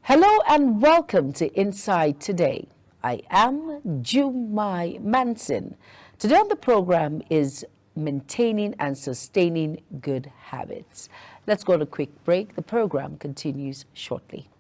Hello and welcome to Inside Today. I am Jumai Manson. Today on the program is maintaining and sustaining good habits. Let's go on a quick break. The program continues shortly.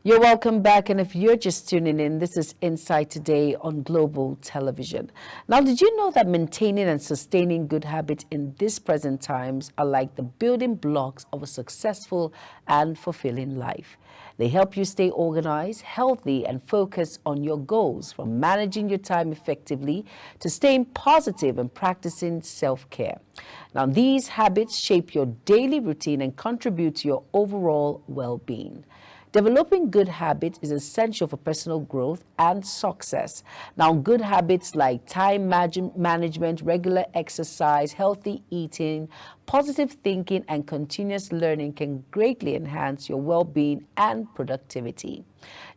You're welcome back, and if you're just tuning in, this is Inside Today on Global Television. Now, did you know that maintaining and sustaining good habits in these present times are like the building blocks of a successful and fulfilling life? They help you stay organized, healthy, and focused on your goals, from managing your time effectively to staying positive and practicing self-care. Now, these habits shape your daily routine and contribute to your overall well-being. Developing good habits is essential for personal growth and success. Now, good habits like time management, regular exercise, healthy eating, positive thinking, and continuous learning can greatly enhance your well-being and productivity.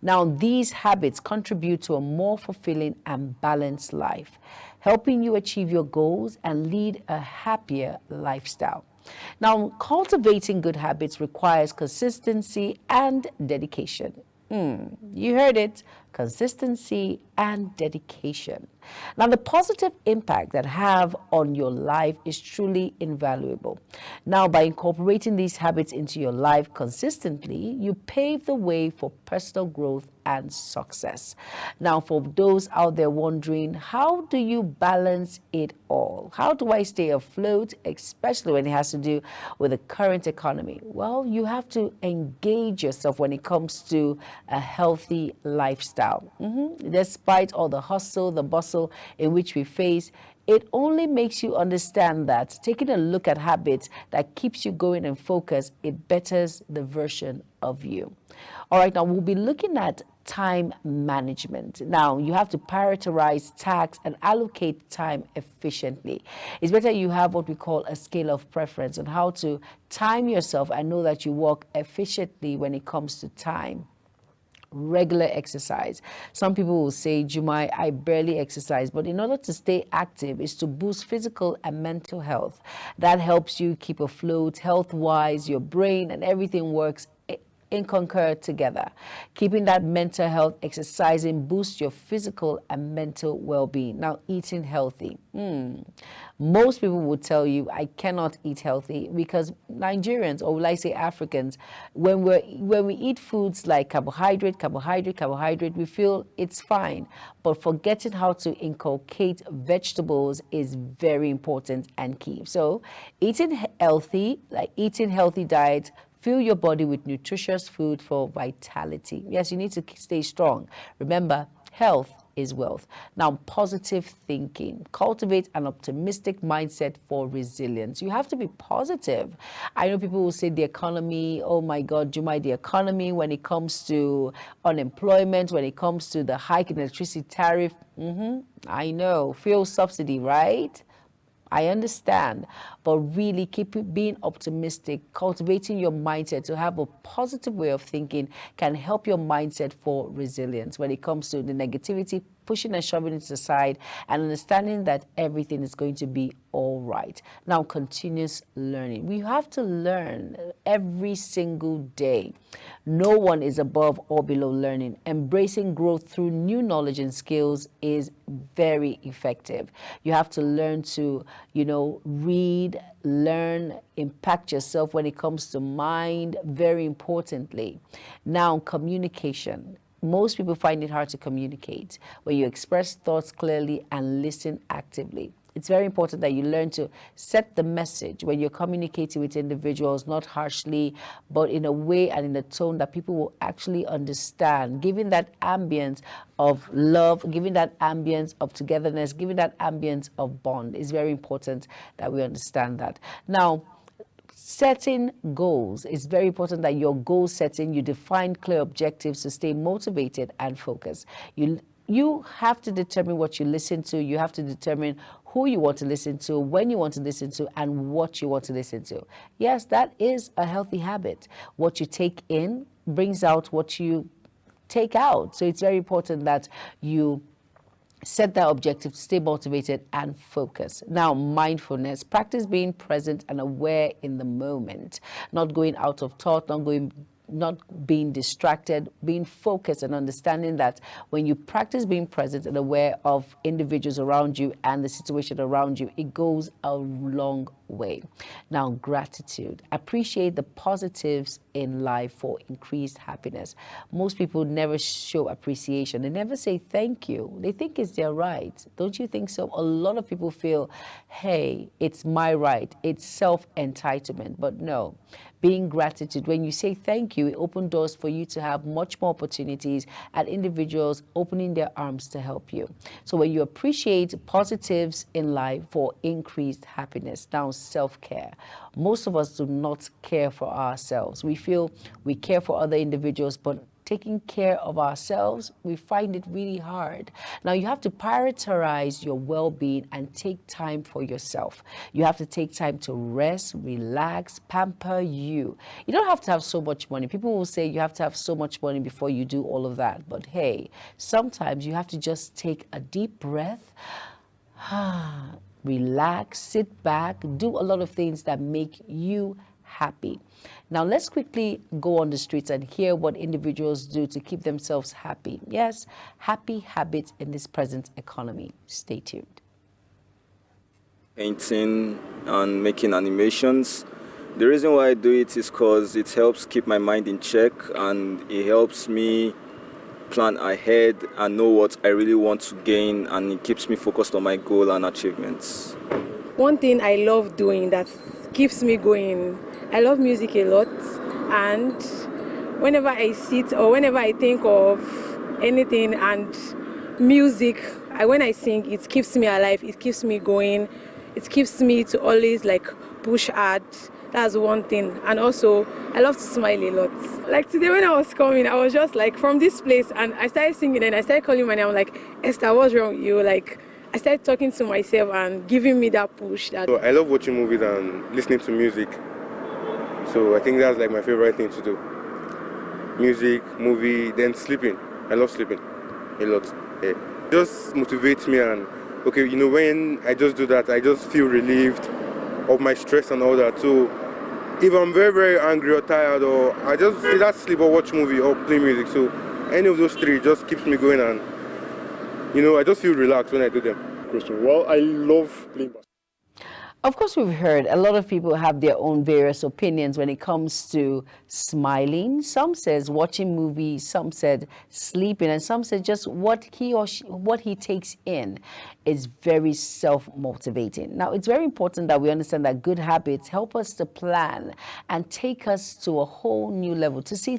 Now, these habits contribute to a more fulfilling and balanced life, helping you achieve your goals and lead a happier lifestyle. Now, cultivating good habits requires consistency and dedication. You heard it, consistency and dedication. Now, the positive impact that have on your life is truly invaluable. Now, by incorporating these habits into your life consistently, you pave the way for personal growth and success. Now, for those out there wondering, how do you balance it all? How do I stay afloat, especially when it has to do with the current economy? Well, you have to engage yourself when it comes to a healthy lifestyle. Despite all the hustle, the bustle in which we face, it only makes you understand that taking a look at habits that keeps you going and focused, it betters the version of you. All right, now we'll be looking at time management. Now, you have to prioritize tasks and allocate time efficiently. It's better you have what we call a scale of preference on how to time yourself and know that you work efficiently when it comes to time. Regular exercise. Some people will say, Jumai, I barely exercise, but in order to stay active is to boost physical and mental health. That helps you keep afloat health-wise, your brain and everything works in concur together. Keeping that mental health, exercising boosts your physical and mental well-being. Now, eating healthy. Most people would tell you, I cannot eat healthy, because Nigerians, or will I say Africans, when we eat foods like carbohydrate, we feel it's fine. But forgetting how to inculcate vegetables is very important and key. So eating healthy, like eating healthy diets, fill your body with nutritious food for vitality. Yes, you need to stay strong. Remember, health is wealth. Now, positive thinking. Cultivate an optimistic mindset for resilience. You have to be positive. I know people will say the economy, oh my God, Jumai, the economy, when it comes to unemployment, when it comes to the hike in electricity tariff, I know, fuel subsidy, right? I understand, but really keep being optimistic, cultivating your mindset to have a positive way of thinking can help your mindset for resilience when it comes to the negativity, pushing and shoving it aside and understanding that everything is going to be all right. Now, continuous learning. We have to learn every single day. No one is above or below learning. Embracing growth through new knowledge and skills is very effective. You have to learn to, read, learn, impact yourself when it comes to mind, very importantly. Now, communication. Most people find it hard to communicate when you express thoughts clearly and listen actively. It's very important that you learn to set the message when you're communicating with individuals, not harshly, but in a way and in a tone that people will actually understand, giving that ambience of love, giving that ambience of togetherness, giving that ambience of bond. It's very important that we understand that. Now, setting goals. It's very important that your goal setting, you define clear objectives to stay motivated and focused. You you have to determine what you listen to. You have to determine who you want to listen to, when you want to listen to, and what you want to listen to. Yes, that is a healthy habit. What you take in brings out what you take out. So it's very important that you set that objective to stay motivated and focused. Now, mindfulness, practice being present and aware in the moment, not going out of thought, not being distracted, being focused and understanding that when you practice being present and aware of individuals around you and the situation around you, it goes a long way. Now, gratitude. Appreciate the positives in life for increased happiness. Most people never show appreciation. They never say thank you. They think it's their right. Don't you think so? A lot of people feel, hey, it's my right. It's self-entitlement. But no. Being gratitude, when you say thank you, it opens doors for you to have much more opportunities and individuals opening their arms to help you. So when you appreciate positives in life for increased happiness. Now, self-care. Most of us do not care for ourselves. We feel we care for other individuals, but taking care of ourselves, we find it really hard. Now, you have to prioritize your well-being and take time for yourself. You have to take time to rest, relax, pamper you. You don't have to have so much money. People will say you have to have so much money before you do all of that. But hey, sometimes you have to just take a deep breath, relax, sit back, do a lot of things that make you happy. Now, let's quickly go on the streets and hear what individuals do to keep themselves happy. Yes, happy habits in this present economy. Stay tuned. Painting and making animations. The reason why I do it is because it helps keep my mind in check and it helps me plan ahead and know what I really want to gain, and it keeps me focused on my goal and achievements. One thing I love doing that keeps me going, I love music a lot, and whenever I sit or whenever I think of anything and music, when I sing, it keeps me alive, it keeps me going, it keeps me to always push hard. That's one thing. And also, I love to smile a lot. Like today when I was coming, I was just from this place, and I started singing and I started calling my name. I'm like, Esther, what's wrong with you? I started talking to myself and giving me that push. So I love watching movies and listening to music. So I think that's my favorite thing to do. Music, movie, then sleeping. I love sleeping a lot. Yeah. It just motivates me, and when I just do that, I just feel relieved of my stress and all that. So if I'm very, very angry or tired, or I just either sleep or watch movie or play music. So any of those three just keeps me going, and I just feel relaxed when I do them. Question. Well, I love playing basketball. Of course, we've heard a lot of people have their own various opinions when it comes to smiling. Some says watching movies, some said sleeping, and some said just what he takes in is very self-motivating. Now, it's very important that we understand that good habits help us to plan and take us to a whole new level, to see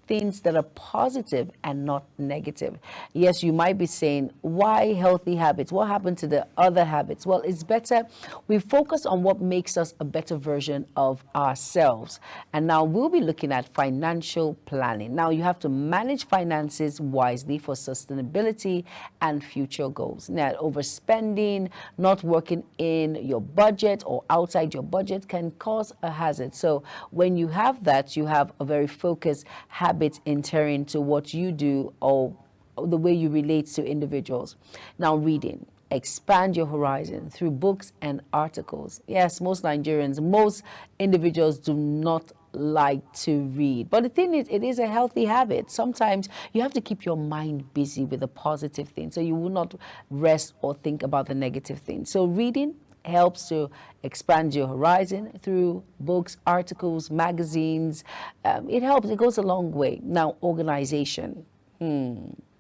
things that are positive and not negative. Yes, you might be saying, why healthy habits? What happened to the other habits? Well, it's better we focus on what makes us a better version of ourselves. And now we'll be looking at financial planning. Now, you have to manage finances wisely for sustainability and future goals. Now, overspending, not working in your budget or outside your budget can cause a hazard. So when you have that, you have a very focused habits entering to what you do or the way you relate to individuals. Now, reading. Expand your horizon through books and articles. Yes, most Nigerians, most individuals do not like to read. But the thing is, it is a healthy habit. Sometimes you have to keep your mind busy with the positive things so you will not rest or think about the negative things. So reading helps to expand your horizon through books, articles, magazines. It helps. It goes a long way. Now, organization.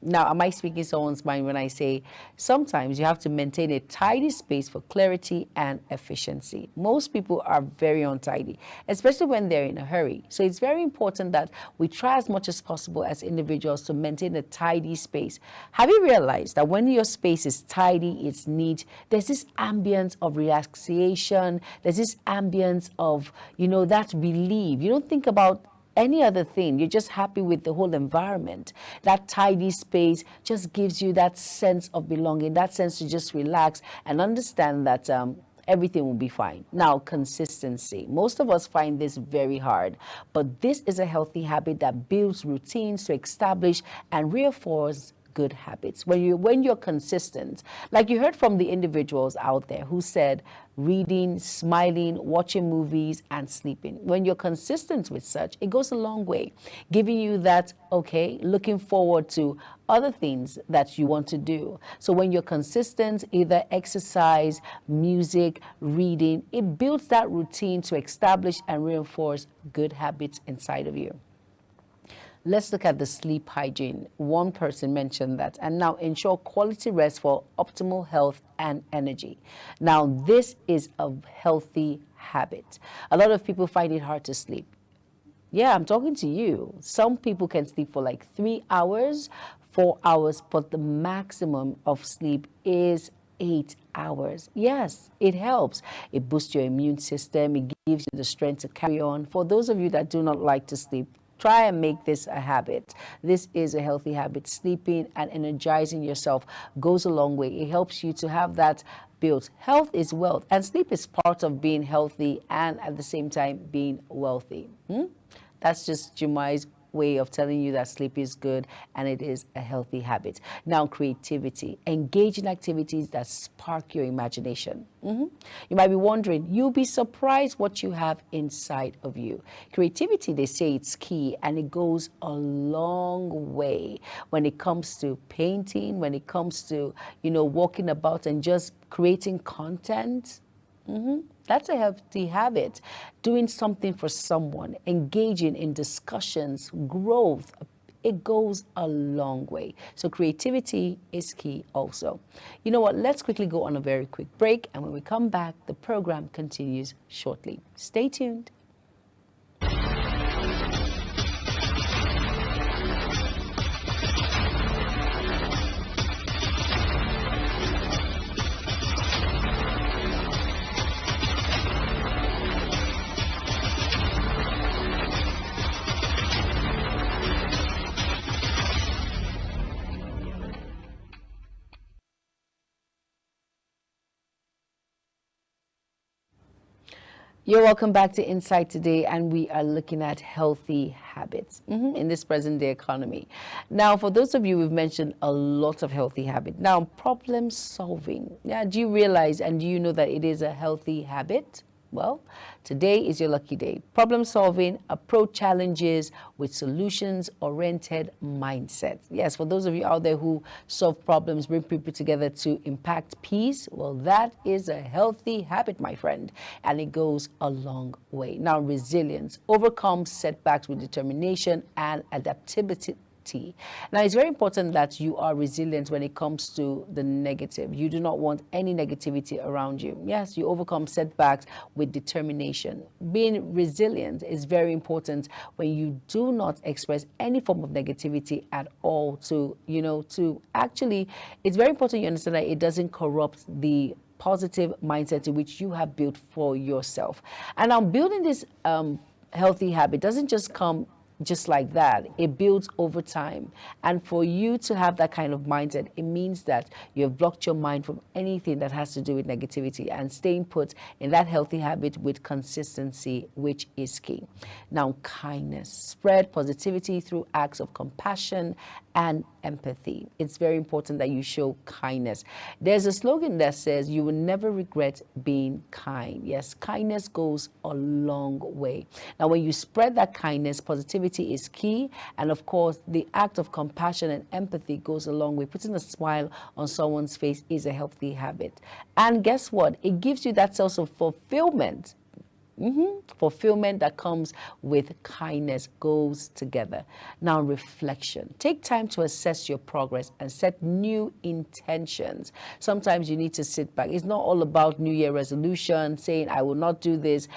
Now, am I speaking someone's mind when I say sometimes you have to maintain a tidy space for clarity and efficiency? Most people are very untidy, especially when they're in a hurry. So it's very important that we try as much as possible as individuals to maintain a tidy space. Have you realized that when your space is tidy, it's neat, there's this ambience of relaxation, there's this ambience of, that relief. You don't think about any other thing. You're just happy with the whole environment. That tidy space just gives you that sense of belonging, that sense to just relax and understand that everything will be fine. Now, consistency. Most of us find this very hard, but this is a healthy habit that builds routines to establish and reinforce good habits. When you're consistent, like you heard from the individuals out there who said reading, smiling, watching movies, and sleeping. When you're consistent with such, it goes a long way, giving you that, okay, looking forward to other things that you want to do. So when you're consistent, either exercise, music, reading, it builds that routine to establish and reinforce good habits inside of you. Let's look at the sleep hygiene. One person mentioned that. And now, ensure quality rest for optimal health and energy. Now, this is a healthy habit. A lot of people find it hard to sleep. Yeah, I'm talking to you. Some people can sleep for like 3 hours, 4 hours, but the maximum of sleep is 8 hours. Yes, it helps. It boosts your immune system. It gives you the strength to carry on. For those of you that do not like to sleep, try and make this a habit. This is a healthy habit. Sleeping and energizing yourself goes a long way. It helps you to have that built. Health is wealth, and sleep is part of being healthy and at the same time being wealthy. That's just Jumai's way of telling you that sleep is good and it is a healthy habit. Now, creativity. Engage in activities that spark your imagination. You might be wondering, you'll be surprised what you have inside of you. Creativity, they say it's key, and it goes a long way when it comes to painting, when it comes to, walking about and just creating content. That's a healthy habit. Doing something for someone, engaging in discussions, growth, it goes a long way. So creativity is key also. You know what? Let's quickly go on a very quick break. And when we come back, the program continues shortly. Stay tuned. You're welcome back to Insight Today, and we are looking at healthy habits in this present day economy. Now, for those of you, we've mentioned a lot of healthy habits. Now, problem solving. Yeah, do you realize and do you know that it is a healthy habit? Well, today is your lucky day. Problem solving, approach challenges with solutions-oriented mindset. Yes, for those of you out there who solve problems, bring people together to impact peace, well, that is a healthy habit, my friend, and it goes a long way. Now, resilience, overcome setbacks with determination and adaptability. Now, it's very important that you are resilient when it comes to the negative. You do not want any negativity around you. Yes, you overcome setbacks with determination. Being resilient is very important when you do not express any form of negativity at all to actually, it's very important you understand that it doesn't corrupt the positive mindset in which you have built for yourself. And now building this healthy habit doesn't just come just like that. It builds over time. And for you to have that kind of mindset, it means that you have blocked your mind from anything that has to do with negativity and staying put in that healthy habit with consistency, which is key. Now, kindness. Spread positivity through acts of compassion and empathy. It's very important that you show kindness. There's a slogan that says you will never regret being kind. Yes, kindness goes a long way. Now, when you spread that kindness, positivity is key. And of course, the act of compassion and empathy goes a long way. Putting a smile on someone's face is a healthy habit. And guess what? It gives you that sense of fulfillment. Fulfillment that comes with kindness goes together. Now, reflection. Take time to assess your progress and set new intentions. Sometimes you need to sit back. It's not all about New Year resolution, saying, I will not do this,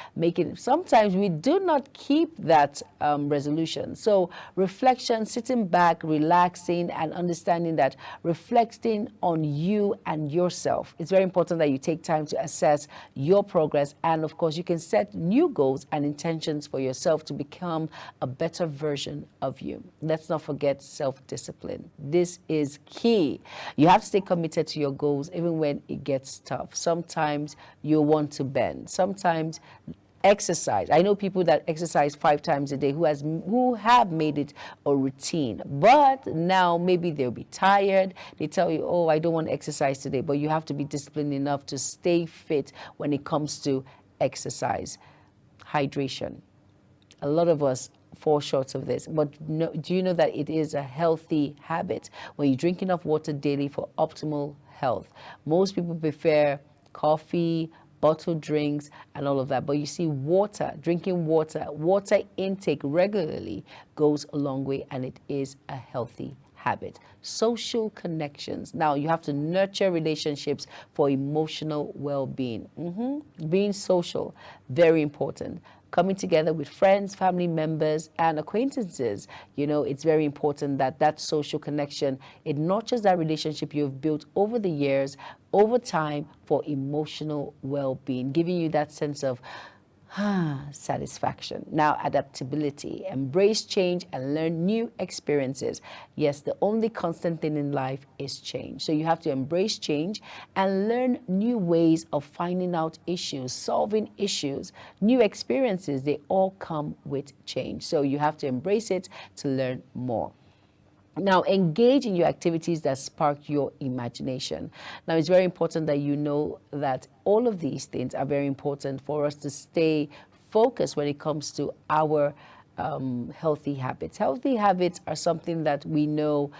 sometimes we do not keep that resolution. So reflection, sitting back, relaxing, and understanding that reflecting on you and yourself. It's very important that you take time to assess your progress. And of course, you can set set new goals and intentions for yourself to become a better version of you. Let's not forget self-discipline. This is key. You have to stay committed to your goals even when it gets tough. Sometimes you want to bend. Sometimes exercise. I know people that exercise 5 times a day who have made it a routine, but now maybe they'll be tired. They tell you, oh, I don't want to exercise today, but you have to be disciplined enough to stay fit when it comes to exercise. Hydration. A lot of us fall short of this, but do you know that it is a healthy habit when you drink enough water daily for optimal health? Most people prefer coffee, bottled drinks, and all of that. But you see, drinking water intake regularly goes a long way, and it is a healthy habit. Social connections. Now, you have to nurture relationships for emotional well-being. Being social, very important. Coming together with friends, family members, and acquaintances. You know, it's very important that social connection, it nurtures that relationship you've built over the years, over time, for emotional well-being, giving you that sense of satisfaction. Now, adaptability. Embrace change and learn new experiences. Yes, the only constant thing in life is change. So you have to embrace change and learn new ways of finding out issues, solving issues, new experiences. They all come with change. So you have to embrace it to learn more. Now, engage in your activities that spark your imagination. Now, it's very important that you know that all of these things are very important for us to stay focused when it comes to our healthy habits. Healthy habits are something that we know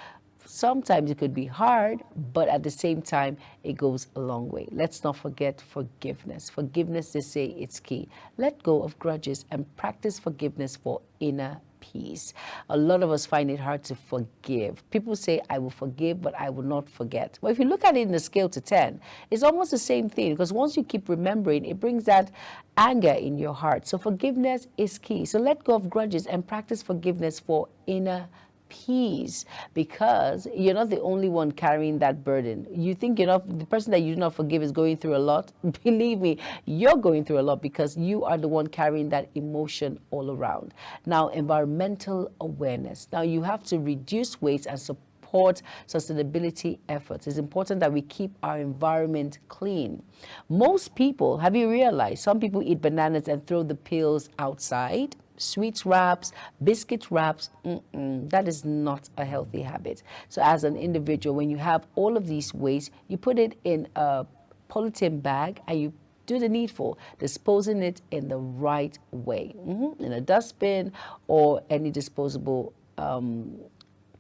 sometimes it could be hard, but at the same time, it goes a long way. Let's not forget forgiveness. Forgiveness, they say, it's key. Let go of grudges and practice forgiveness for inner peace. A lot of us find it hard to forgive. People say, I will forgive, but I will not forget. Well, if you look at it in a scale to 10, it's almost the same thing, because once you keep remembering, it brings that anger in your heart. So forgiveness is key. So let go of grudges and practice forgiveness for inner peace, because you're not the only one carrying that burden. You think the person that you do not forgive is going through a lot. Believe me, you're going through a lot, because you are the one carrying that emotion all around. Now, environmental awareness. Now, you have to reduce waste and support sustainability efforts. It's important that we keep our environment clean. Most people, have you realized, some people eat bananas and throw the peels outside? Sweets wraps, biscuit wraps, that is not a healthy habit. So as an individual, when you have all of these waste, you put it in a polythene bag and you do the needful, disposing it in the right way, in a dustbin or any disposable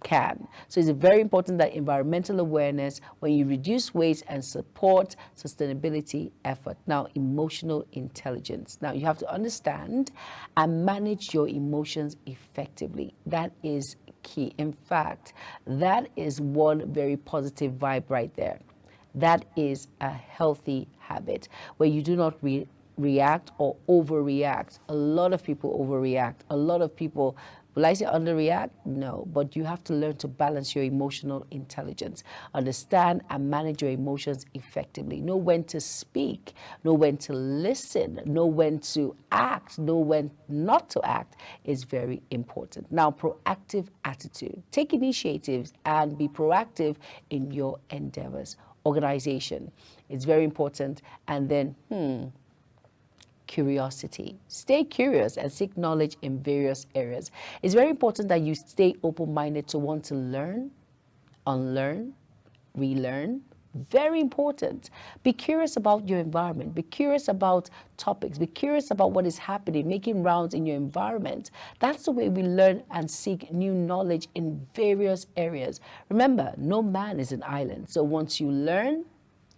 can. So it's very important that environmental awareness, when you reduce waste and support sustainability effort. Now, emotional intelligence. Now, you have to understand and manage your emotions effectively. That is key. In fact, that is one very positive vibe right there. That is a healthy habit where you do not react or overreact. A lot of people overreact. A lot of people, will I say underreact? No, but you have to learn to balance your emotional intelligence. Understand and manage your emotions effectively. Know when to speak, know when to listen, know when to act, know when not to act is very important. Now, proactive attitude. Take initiatives and be proactive in your endeavors. Organization is very important. And then, curiosity. Stay curious and seek knowledge in various areas. It's very important that you stay open-minded to want to learn, unlearn, relearn. Very important. Be curious about your environment. Be curious about topics. Be curious about what is happening, making rounds in your environment. That's the way we learn and seek new knowledge in various areas. Remember, no man is an island. So once you learn,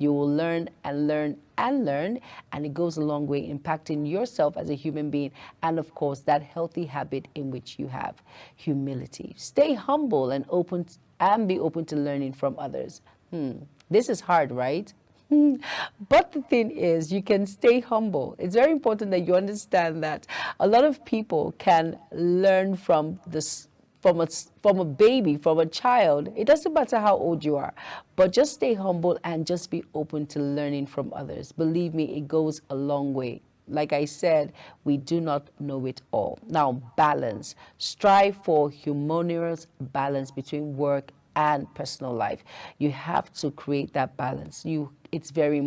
you will learn and learn and learn, and it goes a long way impacting yourself as a human being and, of course, that healthy habit in which you have. Humility. Stay humble and open and be open to learning from others. This is hard, right? But the thing is, you can stay humble. It's very important that you understand that a lot of people can learn from this, from a baby, from a child. It doesn't matter how old you are, but just stay humble and just be open to learning from others. Believe me, it goes a long way. Like I said, we do not know it all. Now, balance. Strive for harmonious balance between work and personal life. You have to create that balance. It's very,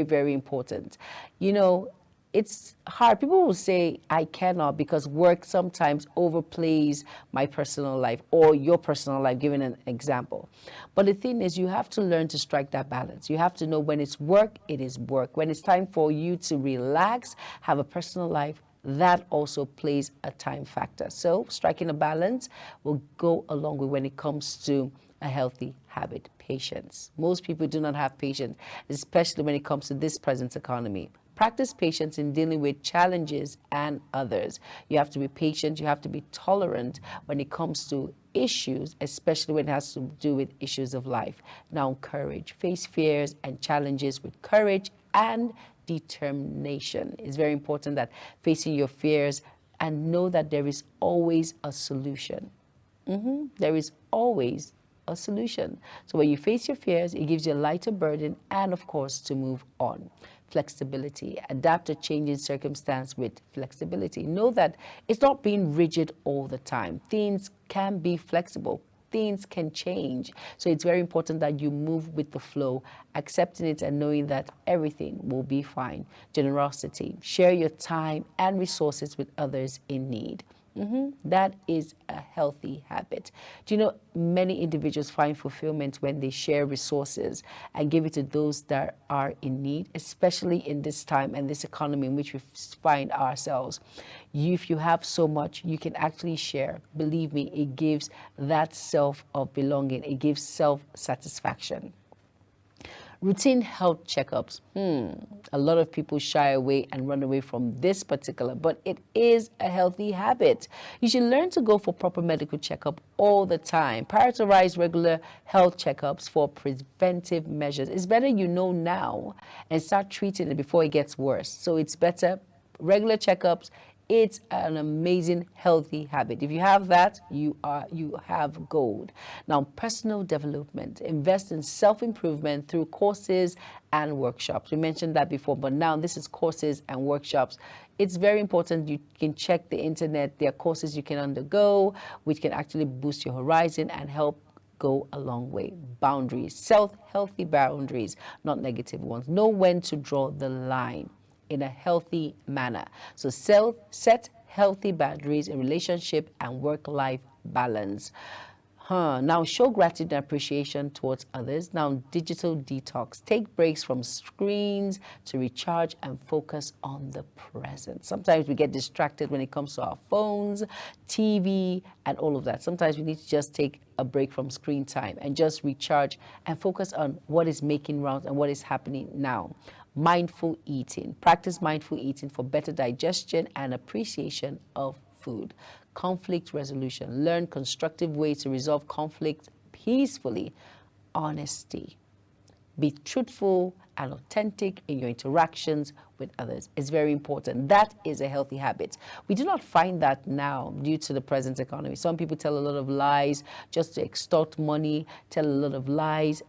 very important. You know, it's hard. People will say, I cannot because work sometimes overplays my personal life or your personal life, giving an example. But the thing is, you have to learn to strike that balance. You have to know when it's work, it is work. When it's time for you to relax, have a personal life, that also plays a time factor. So striking a balance will go a long way when it comes to a healthy habit. Patience. Most people do not have patience, especially when it comes to this present economy. Practice patience in dealing with challenges and others. You have to be patient. You have to be tolerant when it comes to issues, especially when it has to do with issues of life. Now, courage. Face fears and challenges with courage and determination. It's very important that facing your fears and know that there is always a solution. There is always a solution. So when you face your fears, it gives you a lighter burden and, of course, to move on. Flexibility. Adapt to changing circumstance with flexibility. Know that it's not being rigid all the time. Things can be flexible. Things can change. So it's very important that you move with the flow, accepting it and knowing that everything will be fine. Generosity. Share your time and resources with others in need. That is a healthy habit. Do you know many individuals find fulfillment when they share resources and give it to those that are in need, especially in this time and this economy in which we find ourselves. If you have so much, you can actually share. Believe me, it gives that self of belonging. It gives self-satisfaction. Routine health checkups. A lot of people shy away and run away from this particular, but it is a healthy habit. You should learn to go for proper medical checkup all the time. Prioritize regular health checkups for preventive measures. It's better you know now and start treating it before it gets worse. So it's better regular checkups. It's an amazing, healthy habit. If you have that, you have gold. Now, personal development. Invest in self-improvement through courses and workshops. We mentioned that before, but now this is courses and workshops. It's very important. You can check the internet. There are courses you can undergo, which can actually boost your horizon and help go a long way. Boundaries. Healthy boundaries, not negative ones. Know when to draw the line in a healthy manner. So set healthy boundaries in relationship and work-life balance. Now, show gratitude and appreciation towards others. Now, digital detox. Take breaks from screens to recharge and focus on the present. Sometimes we get distracted when it comes to our phones, TV, and all of that. Sometimes we need to just take a break from screen time and just recharge and focus on what is making rounds and what is happening now. Mindful eating. Practice mindful eating for better digestion and appreciation of food. Conflict resolution. Learn constructive ways to resolve conflict peacefully. Honesty. Be truthful and authentic in your interactions with others. It's very important. That is a healthy habit. We do not find that now due to the present economy. Some people tell a lot of lies just to extort money, tell a lot of lies,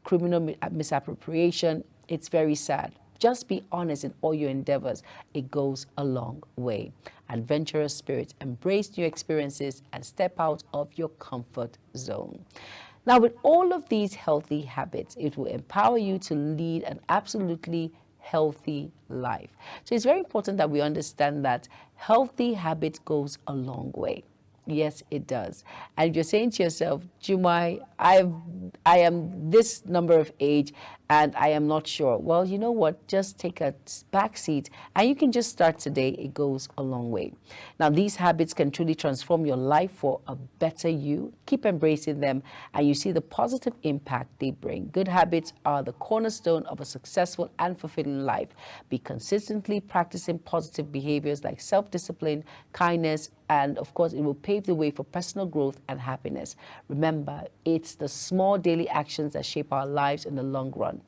criminal misappropriation. It's very sad. Just be honest in all your endeavors. It goes a long way. Adventurous spirit. Embrace new experiences and step out of your comfort zone. Now, with all of these healthy habits, it will empower you to lead an absolutely healthy life. So it's very important that we understand that healthy habit goes a long way. Yes, it does. And if you're saying to yourself, Jumai, I am this number of age and I am not sure. Well, you know what? Just take a back seat and you can just start today. It goes a long way. Now, these habits can truly transform your life for a better you. Keep embracing them and you see the positive impact they bring. Good habits are the cornerstone of a successful and fulfilling life. Be consistently practicing positive behaviors like self-discipline, kindness, and of course, it will pave the way for personal growth and happiness. Remember, it's the small daily actions that shape our lives in the long run.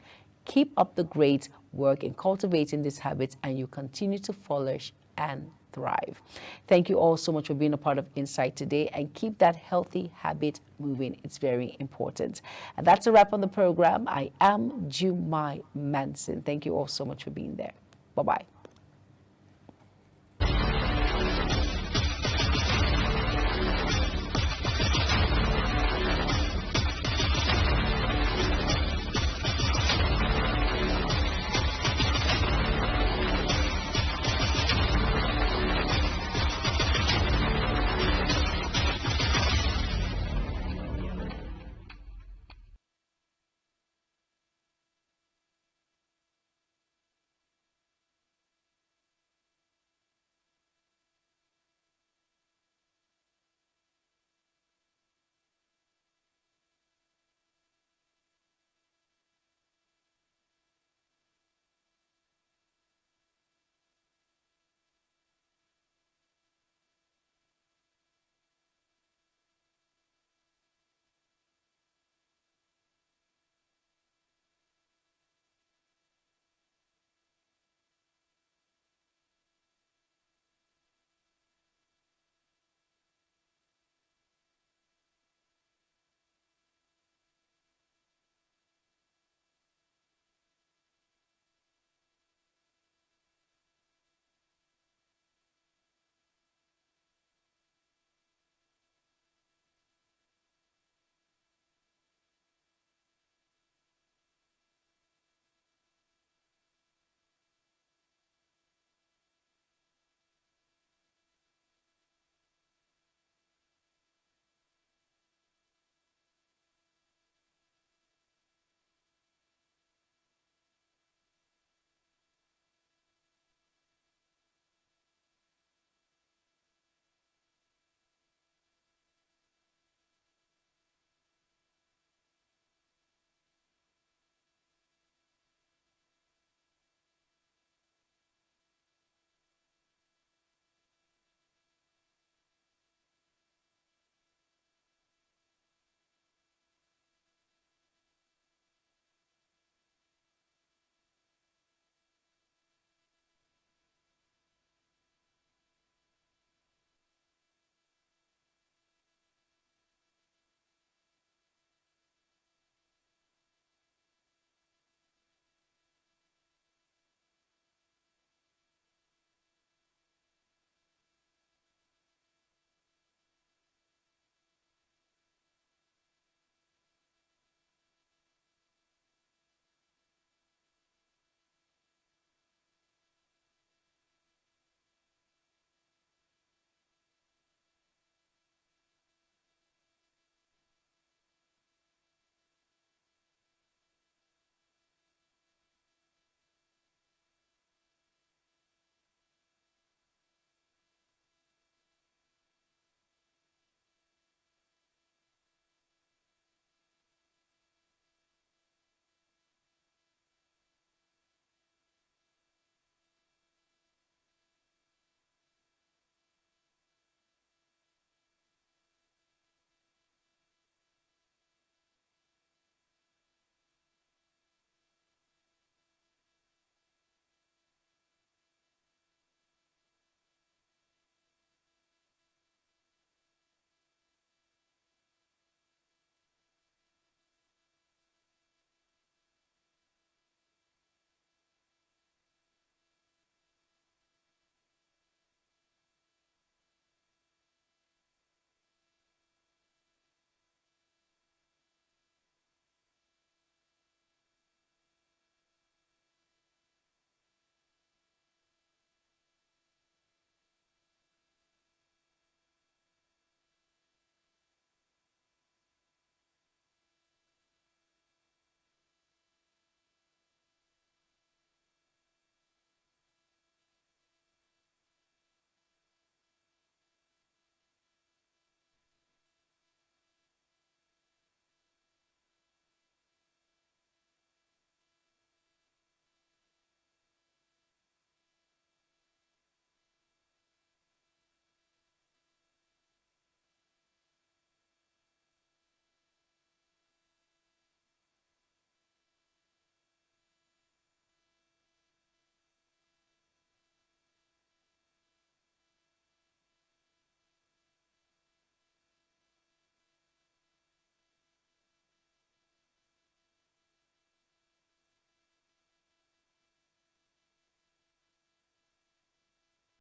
Keep up the great work in cultivating these habits and you continue to flourish and thrive. Thank you all so much for being a part of Insight today and keep that healthy habit moving. It's very important. And that's a wrap on the program. I am Jumai Manson. Thank you all so much for being there. Bye-bye.